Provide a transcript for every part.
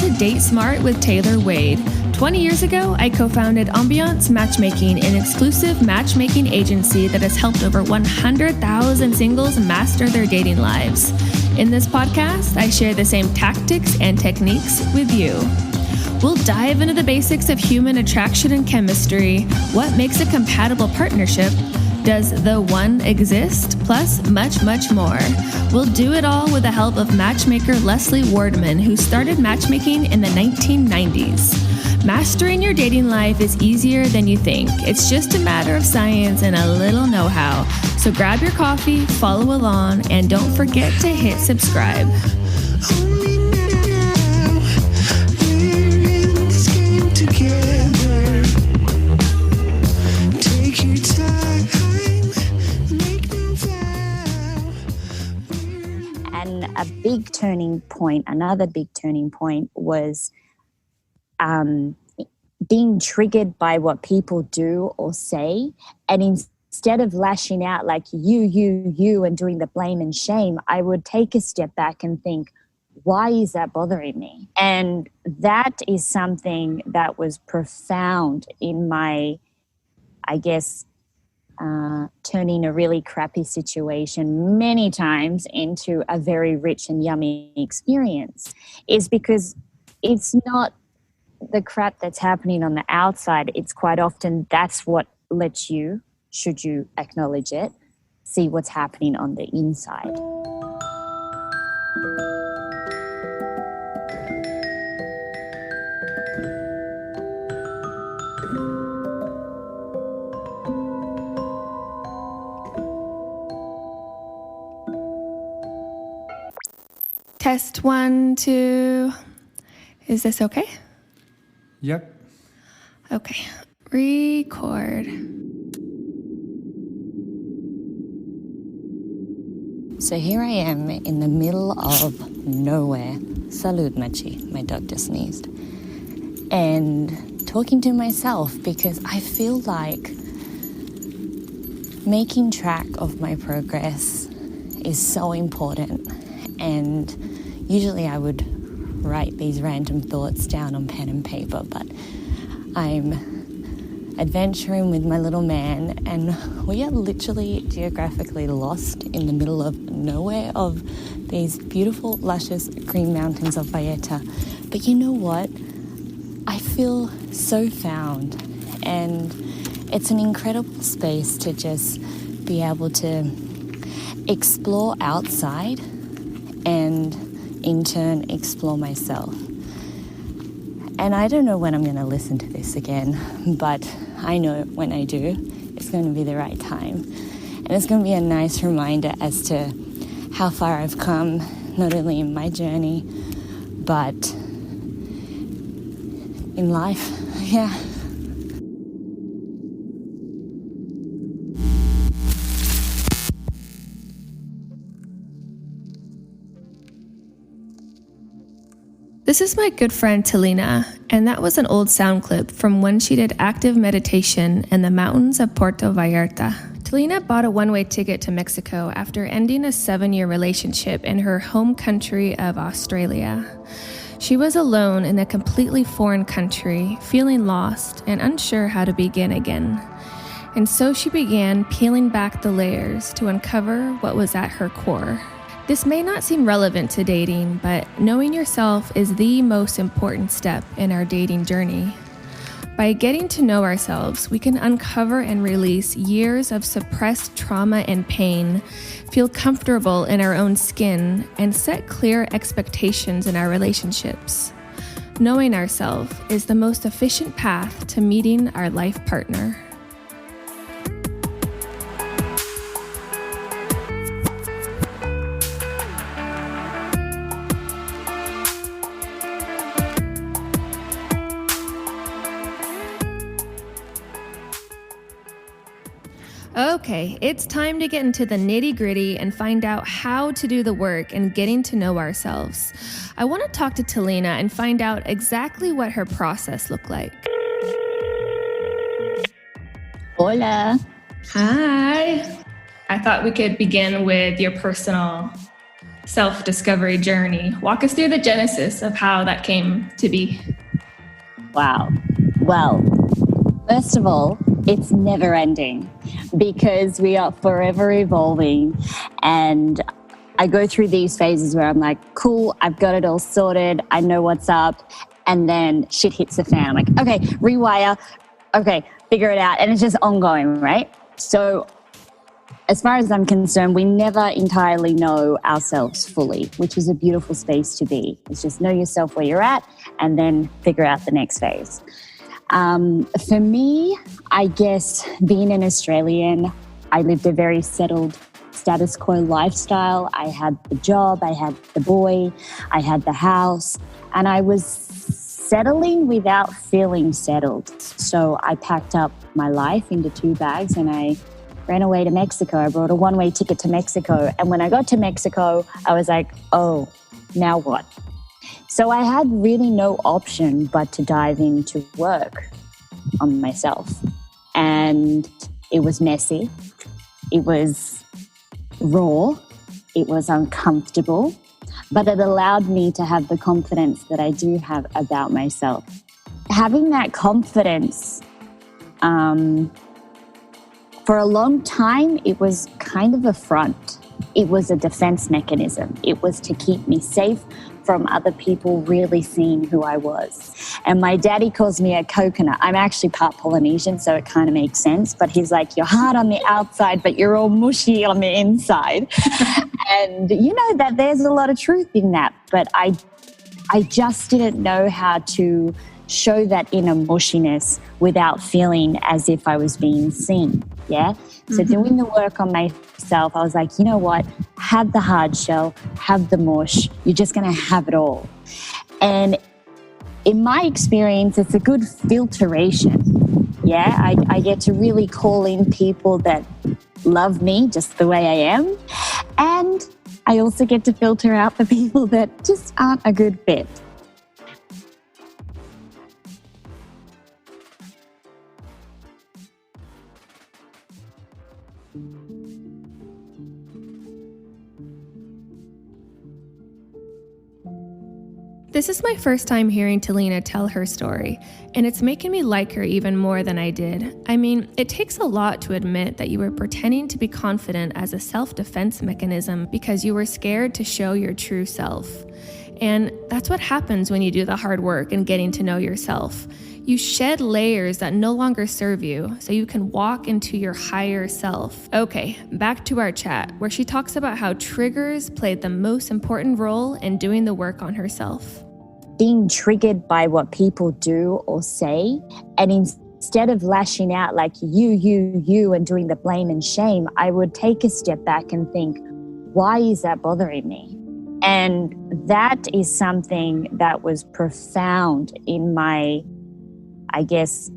to Date Smart with Taylor Wade. 20 years ago, I co-founded Ambiance Matchmaking, an exclusive matchmaking agency that has helped over 100,000 singles master their dating lives. In this podcast, I share the same tactics and techniques with you. We'll dive into the basics of human attraction and chemistry, what makes a compatible partnership, does the one exist, plus much, much more. We'll do it all with the help of matchmaker Leslie Wardman, who started matchmaking in the 1990s. Mastering your dating life is easier than you think. It's just a matter of science and a little know-how. So grab your coffee, follow along, and don't forget to hit subscribe. And a big turning point, another big turning point was being triggered by what people do or say. And instead of lashing out like you, and doing the blame and shame, I would take a step back and think, why is that bothering me? And that is something that was profound in my, I guess, turning a really crappy situation many times into a very rich and yummy experience, is because it's not the crap that's happening on the outside. It's quite often that's what lets you, should you acknowledge it, see what's happening on the inside. Test 1, 2. Is this okay? Yep. Okay. Record. So here I am in the middle of nowhere. Salud, Machi. My dog just sneezed. And talking to myself because I feel like making track of my progress is so important. And usually I would write these random thoughts down on pen and paper, but I'm adventuring with my little man and we are literally geographically lost in the middle of nowhere of these beautiful, luscious green mountains of Valletta. But you know what? I feel so found, and it's an incredible space to just be able to explore outside and in turn explore myself. And I don't know when I'm going to listen to this again, but I know when I do, it's going to be the right time. And it's going to be a nice reminder as to how far I've come, not only in my journey, but in life. Yeah. This is my good friend Talina, and that was an old sound clip from when she did active meditation in the mountains of Puerto Vallarta. Talina bought a one-way ticket to Mexico after ending a 7-year relationship in her home country of Australia. She was alone in a completely foreign country, feeling lost and unsure how to begin again. And so she began peeling back the layers to uncover what was at her core. This may not seem relevant to dating, but knowing yourself is the most important step in our dating journey. By getting to know ourselves, we can uncover and release years of suppressed trauma and pain, feel comfortable in our own skin, and set clear expectations in our relationships. Knowing ourselves is the most efficient path to meeting our life partner. Okay, it's time to get into the nitty-gritty and find out how to do the work in getting to know ourselves. I want to talk to Talina and find out exactly what her process looked like. Hola. Hi. I thought we could begin with your personal self-discovery journey. Walk us through the genesis of how that came to be. Wow. Well, first of all, it's never ending because we are forever evolving, and I go through these phases where I'm like, cool, I've got it all sorted, I know what's up, and then shit hits the fan. I'm like, okay, rewire, okay, figure it out, and it's just ongoing, right? So as far as I'm concerned, we never entirely know ourselves fully, which is a beautiful space to be. It's just know yourself where you're at and then figure out the next phase. For me, I guess being an Australian, I lived a very settled status quo lifestyle. I had the job, I had the boy, I had the house, and I was settling without feeling settled. So I packed up my life into 2 bags and I ran away to Mexico. I bought a one-way ticket to Mexico. And when I got to Mexico, I was like, oh, now what? So I had really no option but to dive into work on myself. And it was messy. It was raw. It was uncomfortable. But it allowed me to have the confidence that I do have about myself. Having that confidence, for a long time, it was kind of a front. It was a defense mechanism. It was to keep me safe from other people really seeing who I was. And my daddy calls me a coconut. I'm actually part Polynesian, so it kind of makes sense. But he's like, you're hard on the outside, but you're all mushy on the inside. And you know that there's a lot of truth in that. But I just didn't know how to show that inner mushiness without feeling as if I was being seen. Yeah. So doing the work on myself, I was like, you know what? Have the hard shell, have the mush. You're just going to have it all. And in my experience, it's a good filtration. Yeah. I get to really call in people that love me just the way I am. And I also get to filter out the people that just aren't a good fit. This is my first time hearing Talina tell her story, and it's making me like her even more than I did. I mean, it takes a lot to admit that you were pretending to be confident as a self-defense mechanism because you were scared to show your true self. And that's what happens when you do the hard work in getting to know yourself. You shed layers that no longer serve you so you can walk into your higher self. Okay, back to our chat where she talks about how triggers played the most important role in doing the work on herself. Being triggered by what people do or say, and instead of lashing out like you, and doing the blame and shame, I would take a step back and think, why is that bothering me? And that is something that was profound in my, I guess,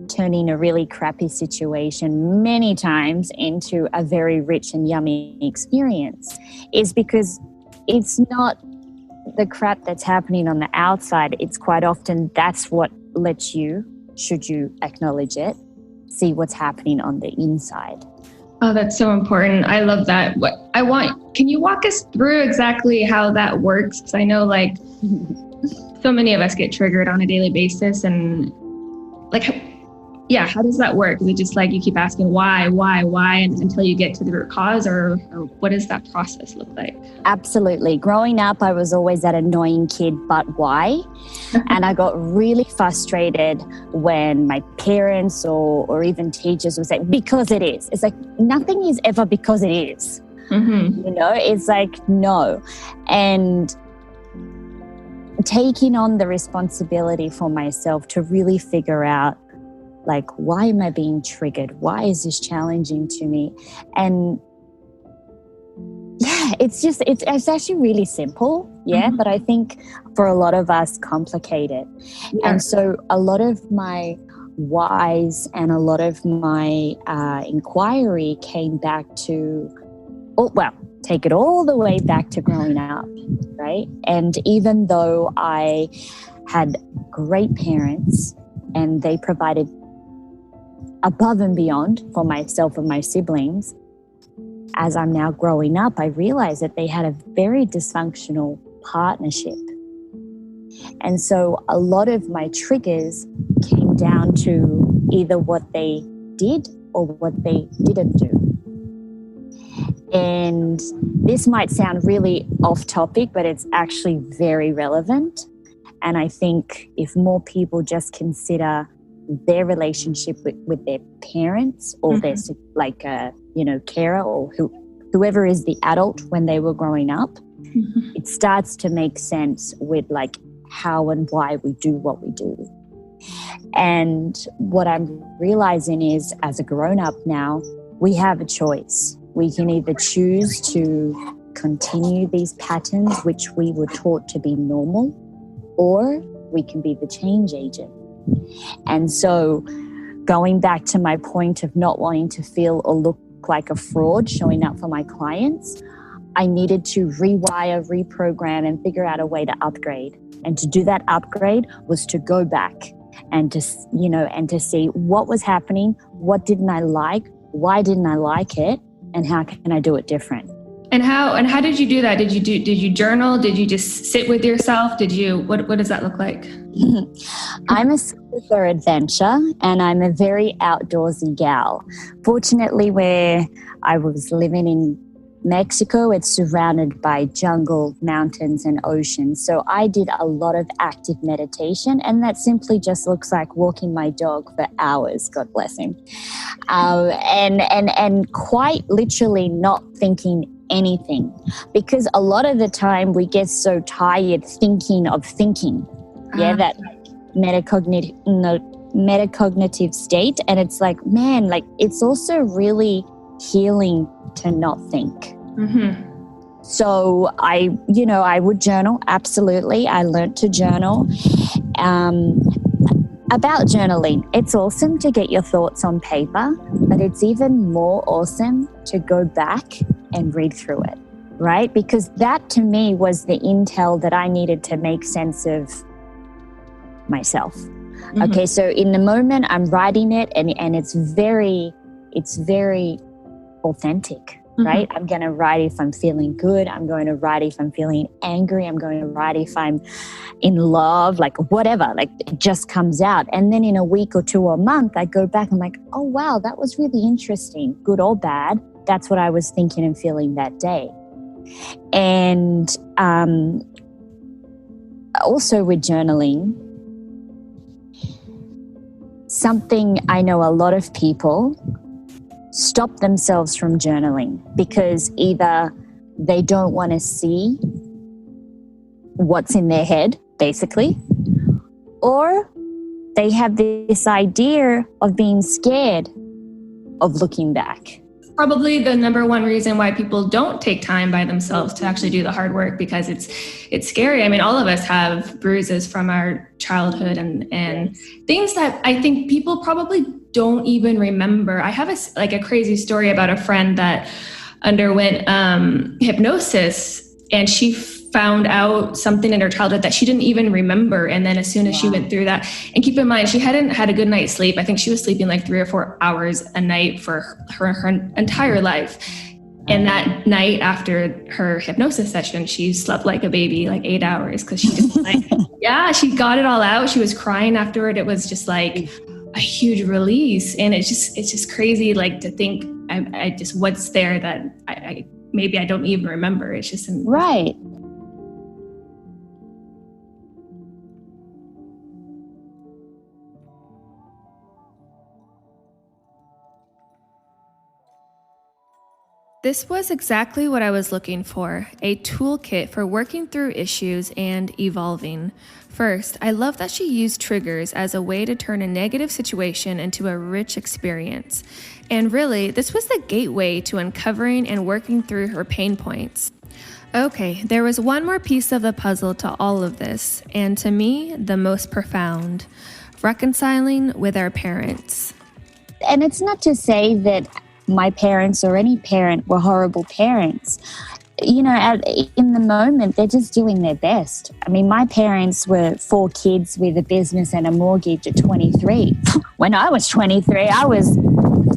turning a really crappy situation many times into a very rich and yummy experience, is because it's not the crap that's happening on the outside. It's quite often that's what lets you, should you acknowledge it, see what's happening on the inside. Oh, that's so important. I love that. Can you walk us through exactly how that works? Because I know like so many of us get triggered on a daily basis, and like, yeah, how does that work? Is it just like you keep asking why, and until you get to the root cause, or what does that process look like? Absolutely. Growing up, I was always that annoying kid, but why? And I got really frustrated when my parents or even teachers would say, because it is. It's like, nothing is ever because it is. You know, it's like, no. And taking on the responsibility for myself to really figure out, like, why am I being triggered? Why is this challenging to me? And yeah, it's actually really simple. Yeah. But I think for a lot of us, complicate it. Yeah. And so a lot of my whys and a lot of my inquiry came back to, take it all the way back to growing up, right? And even though I had great parents and they provided above and beyond for myself and my siblings, as I'm now growing up, I realized that they had a very dysfunctional partnership. And so a lot of my triggers came down to either what they did or what they didn't do. And this might sound really off topic, but it's actually very relevant. And I think if more people just consider their relationship with their parents or their carer or whoever is the adult when they were growing up, it starts to make sense with like how and why we do what we do. And what I'm realizing is, as a grown-up now, we have a choice. We can either choose to continue these patterns which we were taught to be normal, or we can be the change agent. And so going back to my point of not wanting to feel or look like a fraud showing up for my clients, I needed to rewire, reprogram, and figure out a way to upgrade. And to do that upgrade was to go back and to see what was happening, what didn't I like, why didn't I like it, and how can I do it different. And how did you do that? Did you journal? Did you just sit with yourself? What does that look like? I'm a sucker for adventure, and I'm a very outdoorsy gal. Fortunately, where I was living in Mexico, it's surrounded by jungle, mountains, and oceans. So I did a lot of active meditation, and that simply just looks like walking my dog for hours, God bless him. And quite literally not thinking anything, because a lot of the time we get so tired thinking of thinking. That metacognitive state. And it's like, man, like it's also really healing to not think. So I would journal. Absolutely. I learned to journal. About journaling, it's awesome to get your thoughts on paper, but it's even more awesome to go back and read through it, right? Because that to me was the intel that I needed to make sense of myself. Okay, so in the moment I'm writing it and it's very authentic, right? I'm going to write if I'm feeling good. I'm going to write if I'm feeling angry. I'm going to write if I'm in love, like whatever, like it just comes out. And then in a week or two or a month, I go back and I'm like, oh, wow, that was really interesting, good or bad. That's what I was thinking and feeling that day. And also with journaling, something I know a lot of people stop themselves from journaling because either they don't want to see what's in their head, basically, or they have this idea of being scared of looking back. Probably the number one reason why people don't take time by themselves to actually do the hard work, because it's scary. I mean, all of us have bruises from our childhood and things that I think people probably don't even remember. I have a crazy story about a friend that underwent hypnosis, and she found out something in her childhood that she didn't even remember. And then as soon as she went through that, and keep in mind, she hadn't had a good night's sleep. I think she was sleeping like 3 or 4 hours a night for her entire life. And that night after her hypnosis session, she slept like a baby, like 8 hours, because she just she got it all out. She was crying afterward. It was just like a huge release. And it's just crazy, like to think I just what's there that I maybe I don't even remember. It's just right. This was exactly what I was looking for, a toolkit for working through issues and evolving. First, I love that she used triggers as a way to turn a negative situation into a rich experience. And really, this was the gateway to uncovering and working through her pain points. Okay, there was one more piece of the puzzle to all of this, and to me, the most profound: reconciling with our parents. And it's not to say that my parents or any parent were horrible parents. You know, in the moment, they're just doing their best. I mean, my parents were 4 kids with a business and a mortgage at 23. When I was 23, I was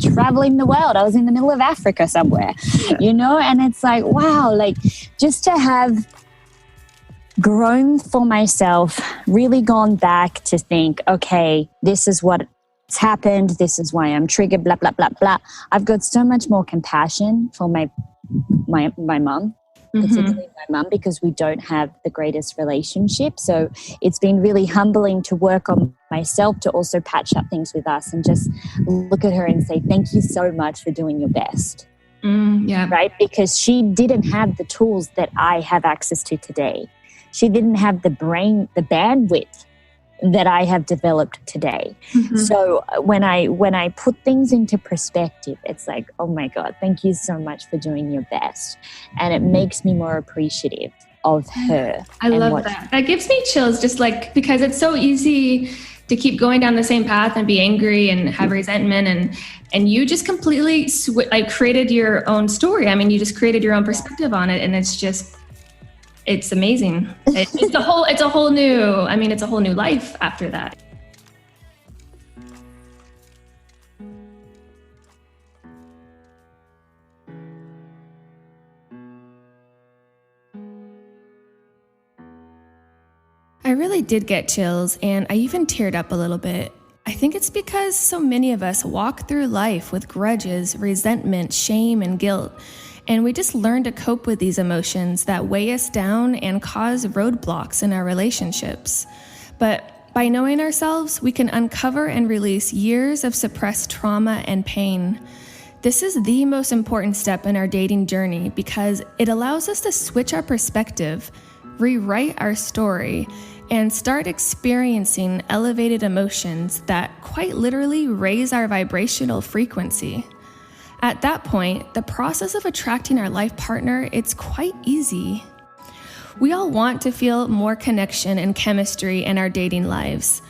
traveling the world. I was in the middle of Africa somewhere, and it's like, wow, like just to have grown for myself, really gone back to think, okay, this is what's happened. This is why I'm triggered, blah, blah, blah, blah. I've got so much more compassion for my mum. Particularly my mum, because we don't have the greatest relationship. So it's been really humbling to work on myself to also patch up things with us and just look at her and say, thank you so much for doing your best. Right? Because she didn't have the tools that I have access to today. She didn't have the bandwidth that I have developed today. So when I put things into perspective, it's like, oh my God, thank you so much for doing your best. And it makes me more appreciative of her. I love that. That gives me chills, just like, because it's so easy to keep going down the same path and be angry and have resentment, and you just completely created your own story. I mean, you just created your own perspective on it, and it's amazing. It's a whole new life after that. I really did get chills, and I even teared up a little bit. I think it's because so many of us walk through life with grudges, resentment, shame, and guilt. And we just learn to cope with these emotions that weigh us down and cause roadblocks in our relationships. But by knowing ourselves, we can uncover and release years of suppressed trauma and pain. This is the most important step in our dating journey because it allows us to switch our perspective, rewrite our story, and start experiencing elevated emotions that quite literally raise our vibrational frequency. At that point, the process of attracting our life partner, it's quite easy. We all want to feel more connection and chemistry in our dating lives.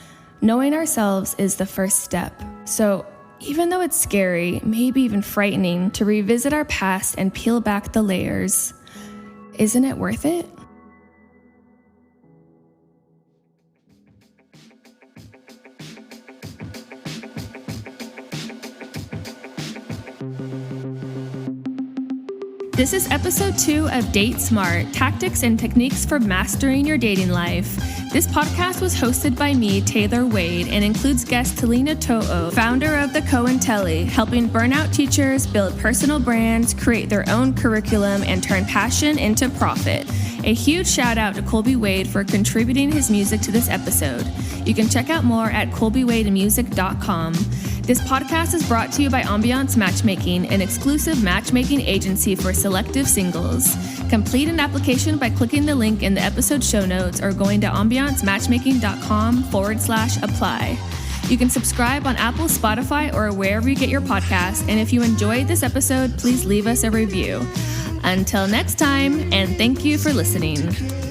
Knowing ourselves is the first step. So even though it's scary, maybe even frightening, to revisit our past and peel back the layers, isn't it worth it? This is episode 2 of Date Smart, Tactics and Techniques for Mastering Your Dating Life. This podcast was hosted by me, Taylor Wade, and includes guest Talina To'o, founder of the CoIntelli, helping burnout teachers build personal brands, create their own curriculum, and turn passion into profit. A huge shout out to Kolby Wade for contributing his music to this episode. You can check out more at kolbywademusic.com. This podcast is brought to you by Ambiance Matchmaking, an exclusive matchmaking agency for selective singles. Complete an application by clicking the link in the episode show notes or going to ambiancematchmaking.com/apply. You can subscribe on Apple, Spotify, or wherever you get your podcasts. And if you enjoyed this episode, please leave us a review. Until next time, and thank you for listening.